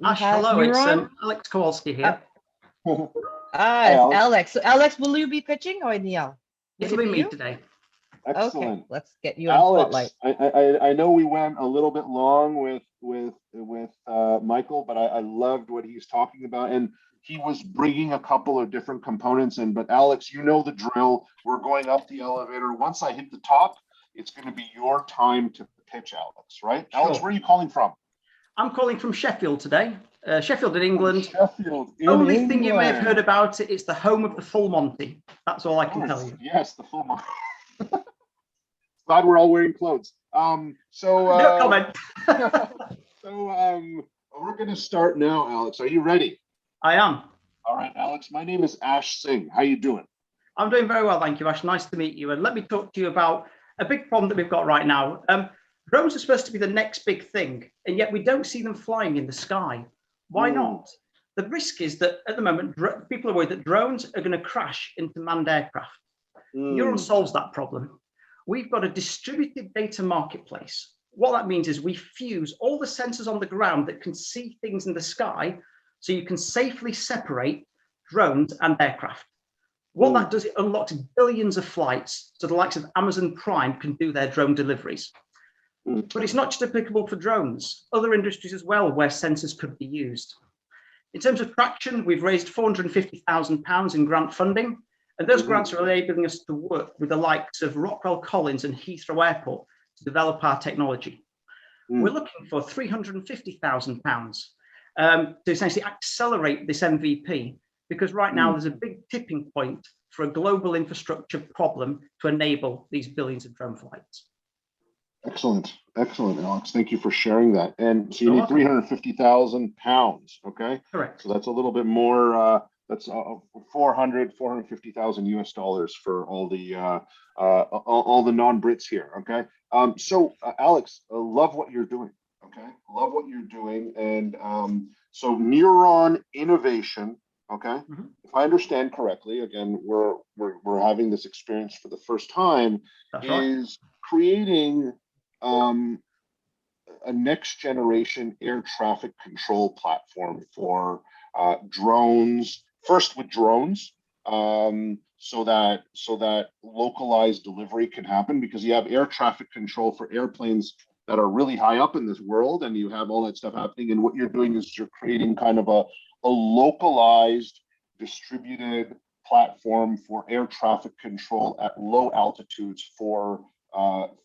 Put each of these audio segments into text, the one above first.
Ash, hello, it's Neuron. Alex Kowalski here. It's Alex. Alex. So Alex, will you be pitching or Neil? It'll be me today. Excellent. Okay, let's get you in Alex, spotlight. I know we went a little bit long with Michael, but I loved what he's talking about, and he was bringing a couple of different components in. But Alex, you know the drill. We're going up the elevator. Once I hit the top, it's going to be your time to pitch, Alex. Right? Sure. Alex, where are you calling from? I'm calling from Sheffield today. Sheffield in England. Sheffield in Only England. thing you may have heard about it, it's the home of the full Monty. That's all I can tell you. Yes, the full Monty. Glad we're all wearing clothes. No comment. We're going to start now, Alex. Are you ready? I am. All right, Alex. My name is Ash Singh. How you doing? I'm doing very well, thank you, Ash. Nice to meet you. And let me talk to you about a big problem that we've got right now. Drones are supposed to be the next big thing, and yet we don't see them flying in the sky. Why not? The risk is that at the moment, people are worried that drones are going to crash into manned aircraft. Neuron solves that problem. We've got a distributed data marketplace. What that means is we fuse all the sensors on the ground that can see things in the sky, so you can safely separate drones and aircraft. What that does, it unlocks billions of flights, so the likes of Amazon Prime can do their drone deliveries. But it's not just applicable for drones, other industries as well where sensors could be used. In terms of traction, we've raised £450,000 in grant funding, and those grants are enabling us to work with the likes of Rockwell Collins and Heathrow Airport to develop our technology. We're looking for £350,000 to essentially accelerate this MVP, because right now there's a big tipping point for a global infrastructure problem to enable these billions of drone flights. Excellent, Alex. Thank you for sharing that. And so you need £350,000. Okay, correct. So that's a little bit more. That's 450,000 US dollars for all the non-Brits here. Okay. Alex, love what you're doing. Okay, love what you're doing, and so Neuron Innovation. Okay, if I understand correctly, again, we're having this experience for the first time. That's is creating a next generation air traffic control platform for drones. First with drones, so that localized delivery can happen, because you have air traffic control for airplanes that are really high up in this world, and you have all that stuff happening. And what you're doing is you're creating kind of a localized, distributed platform for air traffic control at low altitudes for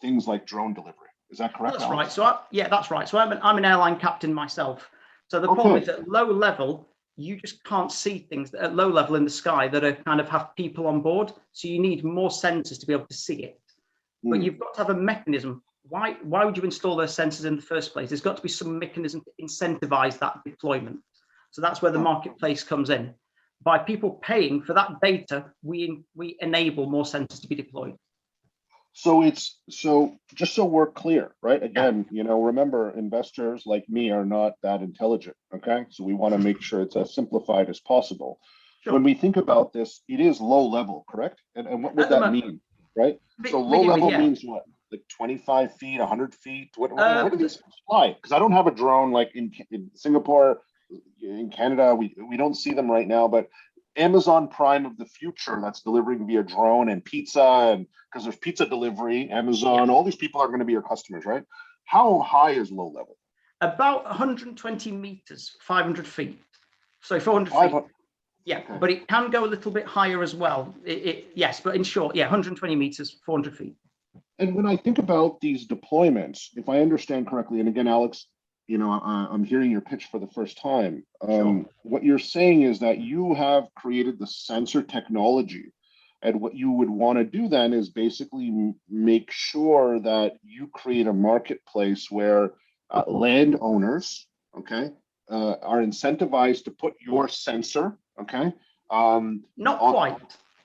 things like drone delivery. Is that correct? That's right. So that's right. So I'm an airline captain myself. So the problem is at low level, you just can't see things at low level in the sky that are kind of have people on board. So you need more sensors to be able to see it. But you've got to have a mechanism. Why would you install those sensors in the first place? There's got to be some mechanism to incentivize that deployment. So that's where the marketplace comes in. By people paying for that data, we enable more sensors to be deployed. So just so we're clear, right? Again, remember, investors like me are not that intelligent. Okay, so we want to make sure it's as simplified as possible. Sure. When we think about this, it is low level, correct? And what would that mean, right? So low level means what? Like 25 feet, 100 feet? What do these fly? Because I don't have a drone like in Singapore, in Canada. We don't see them right now, but Amazon Prime of the future that's delivering via drone and pizza, and because there's pizza delivery, Amazon, all these people are going to be your customers, right? How high is low level? About 120 meters, 500 feet. So 400 feet. Yeah, okay. But it can go a little bit higher as well. Yes, but in short, 120 meters, 400 feet. And when I think about these deployments, if I understand correctly, and again, Alex, I'm hearing your pitch for the first time. Sure. What you're saying is that you have created the sensor technology, and what you would want to do then is basically make sure that you create a marketplace where landowners, are incentivized to put your sensor, Not quite.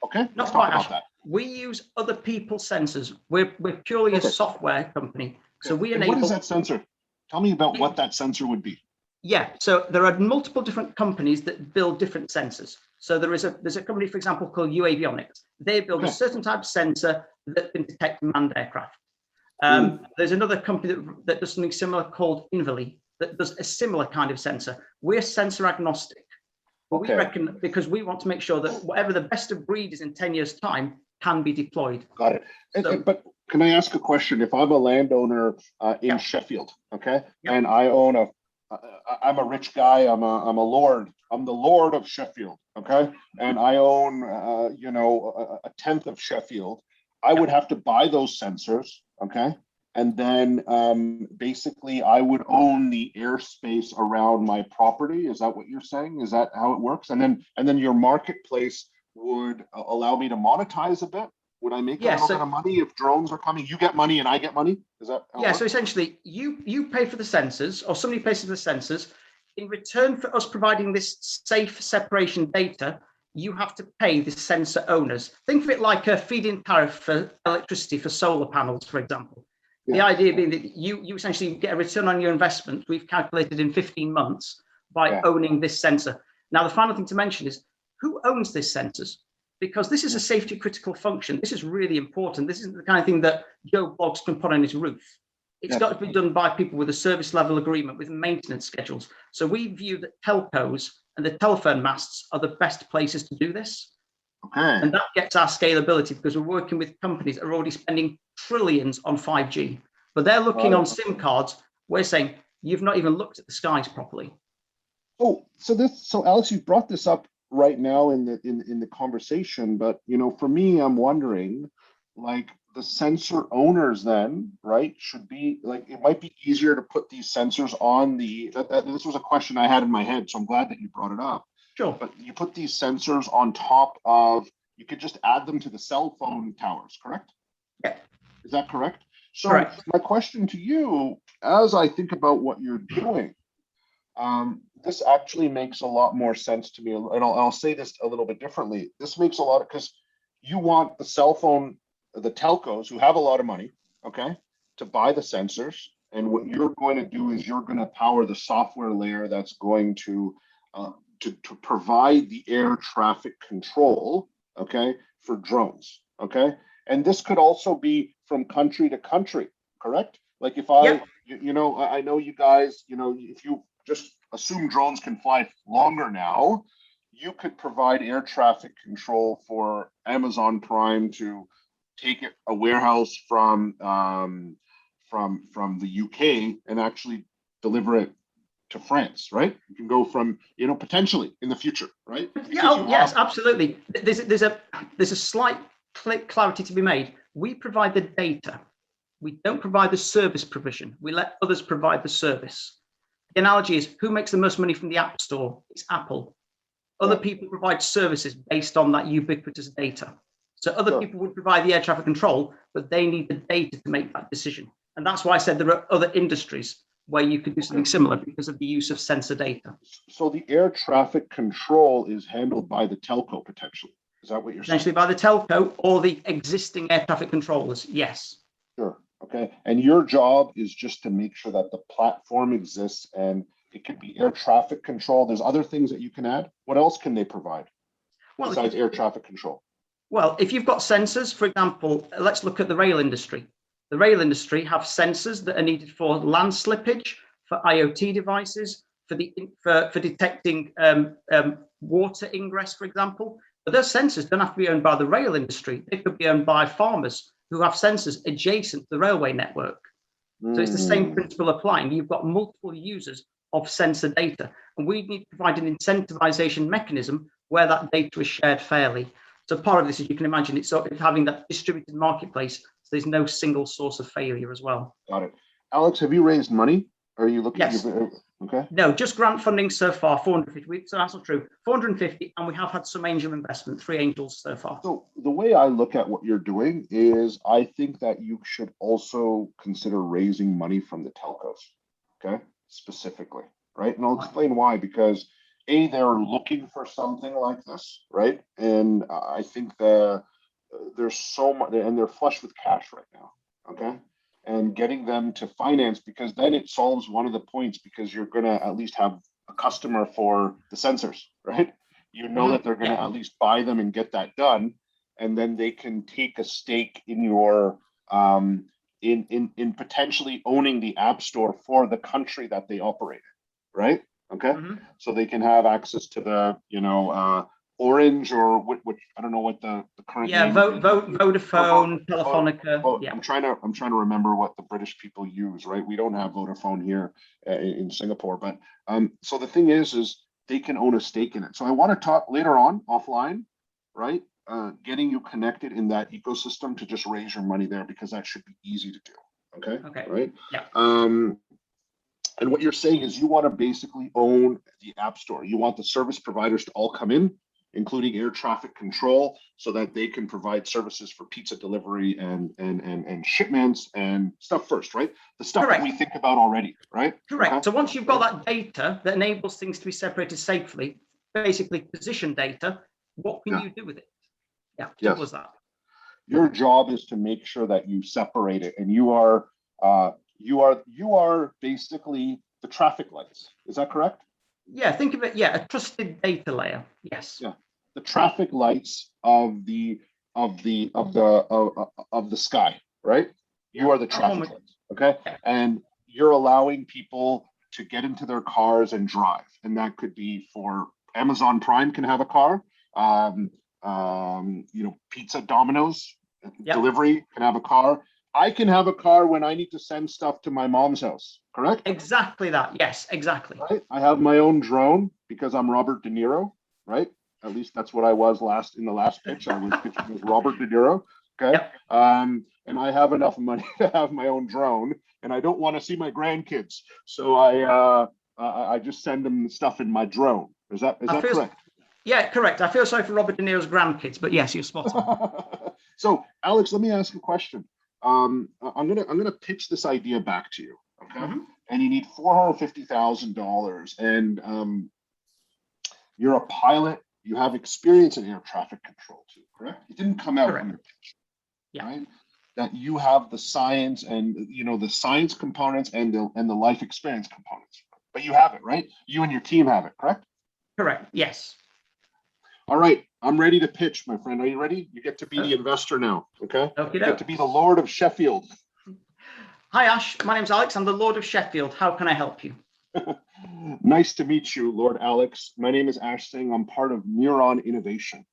Okay, not let's quite. talk about that. We use other people's sensors. We're purely a software company, so we enable. What is that sensor? Tell me about what that sensor would be. Yeah, so there are multiple different companies that build different sensors. So there's a company, for example, called UAvionics. They build a certain type of sensor that can detect manned aircraft. There's another company that does something similar called Invali. that does a similar kind of sensor. We're sensor agnostic. But we reckon, because we want to make sure that whatever the best of breed is in 10 years' time can be deployed. Got it. But can I ask a question? If I'm a landowner in Sheffield, okay, and I own I'm a rich guy. I'm a lord. I'm the lord of Sheffield, okay, and I own a tenth of Sheffield. I would have to buy those sensors, okay, and then basically I would own the airspace around my property. Is that what you're saying? Is that how it works? And then your marketplace would allow me to monetize a bit. Would I make a little bit of money if drones are coming? You get money and I get money? Is that how it works? So essentially you pay for the sensors, or somebody pays for the sensors. In return for us providing this safe separation data, you have to pay the sensor owners. Think of it like a feed-in tariff for electricity for solar panels, for example. The idea being that you essentially get a return on your investment, we've calculated in 15 months, by owning this sensor. Now, the final thing to mention is, who owns these sensors? Because this is a safety critical function. This is really important. This isn't the kind of thing that Joe Bloggs can put on his roof. It's got to be done by people with a service level agreement with maintenance schedules. So we view that telcos and the telephone masts are the best places to do this. And that gets our scalability, because we're working with companies that are already spending trillions on 5G, but they're looking on SIM cards. We're saying, you've not even looked at the skies properly. So Alex, you brought this up right now in the conversation, but for me, I'm wondering, like, the sensor owners then, right, should be like, it might be easier to put these sensors on this was a question I had in my head, so I'm glad that you brought it up. Sure. But you put these sensors on top of, you could just add them to the cell phone towers, correct? Yeah. Is that correct? So correct. My question to you, as I think about what you're doing, this actually makes a lot more sense to me, and I'll say this a little bit differently. This makes a lot, because you want the cell phone, the telcos who have a lot of money, okay, to buy the sensors, and what you're going to do is you're going to power the software layer that's going to provide the air traffic control, okay, for drones, okay, and this could also be from country to country, correct? Like if I know you guys, if you just assume drones can fly longer now, you could provide air traffic control for Amazon Prime to take a warehouse from the UK and actually deliver it to France, right? You can go from, potentially in the future, right? Yes, absolutely. There's a slight clarity to be made. We provide the data. We don't provide the service provision. We let others provide the service. The analogy is, who makes the most money from the App Store? It's Apple. Other people provide services based on that ubiquitous data. So other people would provide the air traffic control, but they need the data to make that decision. And that's why I said there are other industries where you could do something similar because of the use of sensor data. So the air traffic control is handled by the telco potentially. Is that what you're saying? Potentially by the telco or the existing air traffic controllers, yes. Sure. Okay. And your job is just to make sure that the platform exists, and it could be air traffic control. There's other things that you can add. What else can they provide besides air traffic control? Well, if you've got sensors, for example, let's look at the rail industry. The rail industry have sensors that are needed for land slippage, for IoT devices, for detecting water ingress, for example. But those sensors don't have to be owned by the rail industry. They could be owned by farmers who have sensors adjacent to the railway network. So it's the same principle applying. You've got multiple users of sensor data, and we need to provide an incentivization mechanism where that data is shared fairly. So part of this, as you can imagine, it's sort of having that distributed marketplace, so there's no single source of failure as well. Got it. Alex, have you raised money? Are you looking? Yes. Okay. No, just grant funding so far, 450. So that's not true. 450, and we have had some angel investment, 3 angels so far. So the way I look at what you're doing is, I think that you should also consider raising money from the telcos, okay, specifically, right? And I'll explain why. Because they're looking for something like this, right? And I think there's so much, and they're flush with cash right now, okay? And getting them to finance, because then it solves one of the points, because you're going to at least have a customer for the sensors, right? You know that they're going to at least buy them and get that done, and then they can take a stake in your in potentially owning the app store for the country that they operate in, right? Okay, so they can have access to the Orange or what I don't know what the current name Vodafone, Telefonica. Oh, I'm trying to remember what the British people use, right? We don't have Vodafone here in Singapore, but so the thing is they can own a stake in it. So I want to talk later on offline, right? Getting you connected in that ecosystem to just raise your money there, because that should be easy to do. Okay. Right. Yeah. And what you're saying is you want to basically own the app store. You want the service providers to all come in, including air traffic control, so that they can provide services for pizza delivery and shipments and stuff first, right? The stuff that we think about already, right? Correct. Okay. So once you've got that data that enables things to be separated safely, basically position data, what can you do with it? Yeah. What was that? Your job is to make sure that you separate it, and you are basically the traffic lights. Is that correct? Yeah, think of it. Yeah, a trusted data layer. Yes. Yeah, the traffic lights of the sky, right? You are the traffic lights, okay? Yeah. And you're allowing people to get into their cars and drive, and that could be for Amazon Prime can have a car. Pizza Domino's delivery can have a car. I can have a car when I need to send stuff to my mom's house, correct? Exactly that. Yes, exactly. Right? I have my own drone because I'm Robert De Niro, right? At least that's what I was in the last pitch. I was pitching as Robert De Niro, okay? Yep. And I have enough money to have my own drone, and I don't want to see my grandkids, so I just send them stuff in my drone. Is that correct? Yeah, correct. I feel sorry for Robert De Niro's grandkids, but yes, you're spot on. So, Alex, let me ask you a question. I'm gonna pitch this idea back to you, okay? And you need $450,000, and you're a pilot. You have experience in air traffic control too, correct? It didn't come out in your pitch, right? That you have the science and the science components and the life experience components, but you have it, right? You and your team have it, correct? Correct. Yes. All right, I'm ready to pitch, my friend. Are you ready? You get to be the investor now, okay? You get to be the Lord of Sheffield. Hi, Ash. My name's Alex. I'm the Lord of Sheffield. How can I help you? Nice to meet you, Lord Alex. My name is Ash Singh. I'm part of Neuron Innovation.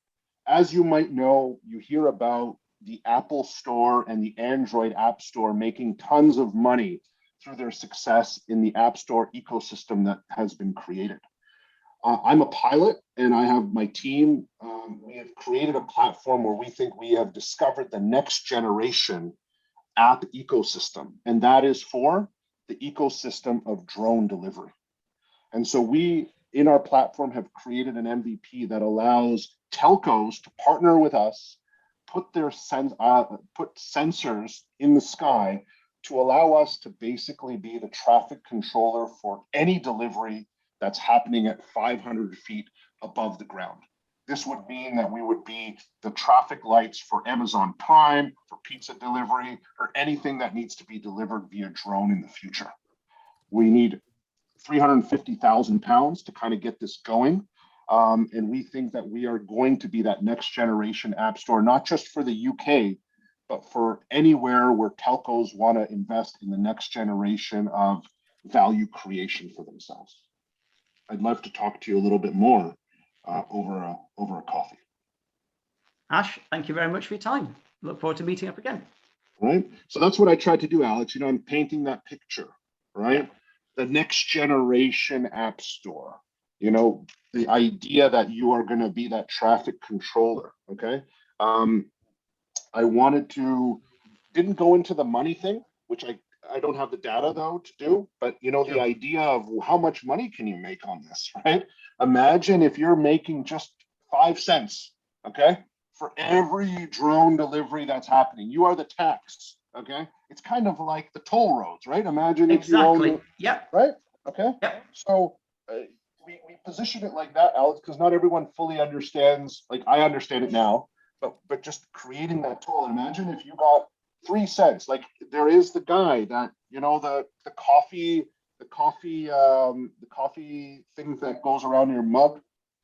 As you might know, you hear about the Apple Store and the Android App Store making tons of money through their success in the App Store ecosystem that has been created. I'm a pilot, and I have my team. We have created a platform where we think we have discovered the next generation app ecosystem, and that is for the ecosystem of drone delivery. And so we, in our platform, have created an MVP that allows telcos to partner with us, put sensors in the sky to allow us to basically be the traffic controller for any delivery that's happening at 500 feet above the ground. This would mean that we would be the traffic lights for Amazon Prime, for pizza delivery, or anything that needs to be delivered via drone in the future. We need 350,000 pounds to kind of get this going. And we think that we are going to be that next generation app store, not just for the UK, but for anywhere where telcos want to invest in the next generation of value creation for themselves. I'd love to talk to you a little bit more over a coffee. Ash, thank you very much for your time. Look forward to meeting up again. Right. So that's what I tried to do, Alex. I'm painting that picture, right? The next generation app store. The idea that you are going to be that traffic controller. Okay. I didn't go into the money thing, which I don't have the data though to do, but the idea of how much money can you make on this, right? Imagine if you're making just 5 cents, okay, for every drone delivery that's happening. You are the tax, okay? It's kind of like the toll roads, right? Imagine if you own, right? Okay. Yep. So we position it like that, Alex, because not everyone fully understands. Like I understand it now, but just creating that toll. Imagine if you got 3 cents. Like there is the guy that the coffee thing that goes around your mug.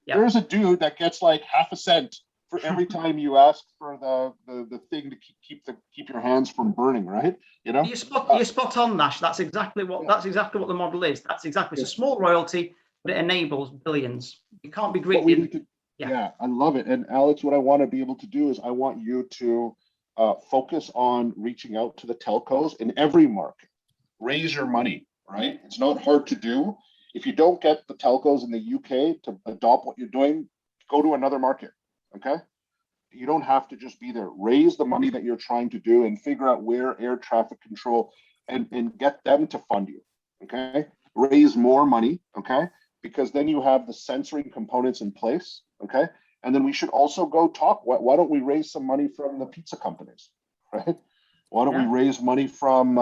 Yep. There's a dude that gets like half a cent for every time you ask for the thing to keep your hands from burning, right? You know, you're spot on, Nash. That's exactly what the model is. That's exactly. It's a small royalty, but it enables billions. You can't be what we greedy. need to, yeah, I love it. And Alex, what I want to be able to do is I want you to focus on reaching out to the telcos in every market. Raise your money, right? It's not hard to do. If you don't get the telcos in the UK to adopt what you're doing, go to another market, okay? You don't have to just be there. Raise the money that you're trying to do and figure out where air traffic control and get them to fund you, okay? Raise more money, okay? Because then you have the sensoring components in place, okay? And then we should also go talk. Why don't we raise some money from the pizza companies, right? Why don't we raise money from,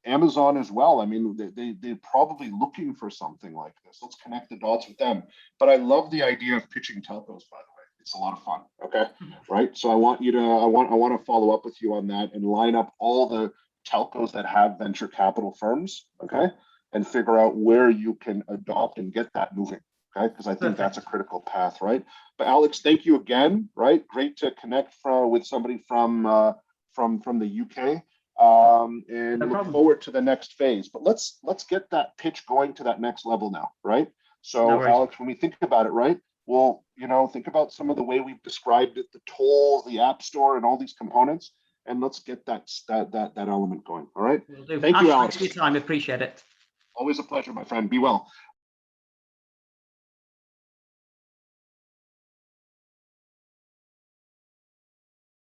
Amazon as well? I mean, they're probably looking for something like this. Let's connect the dots with them. But I love the idea of pitching telcos, by the way. It's a lot of fun, okay? Right? So I want to follow up with you on that and line up all the telcos that have venture capital firms, okay? And figure out where you can adopt and get that moving. Okay, because I think that's a critical path, right? But Alex, thank you again, right? Great to connect with somebody from the UK, and look forward to the next phase. But let's get that pitch going to that next level now, right? So Alex, when we think about it, right? Well, think about some of the way we've described it, the toll, the app store, and all these components, and let's get that element going. All right. Thank you, Alex. Thanks for your time. Appreciate it. Always a pleasure, my friend. Be well.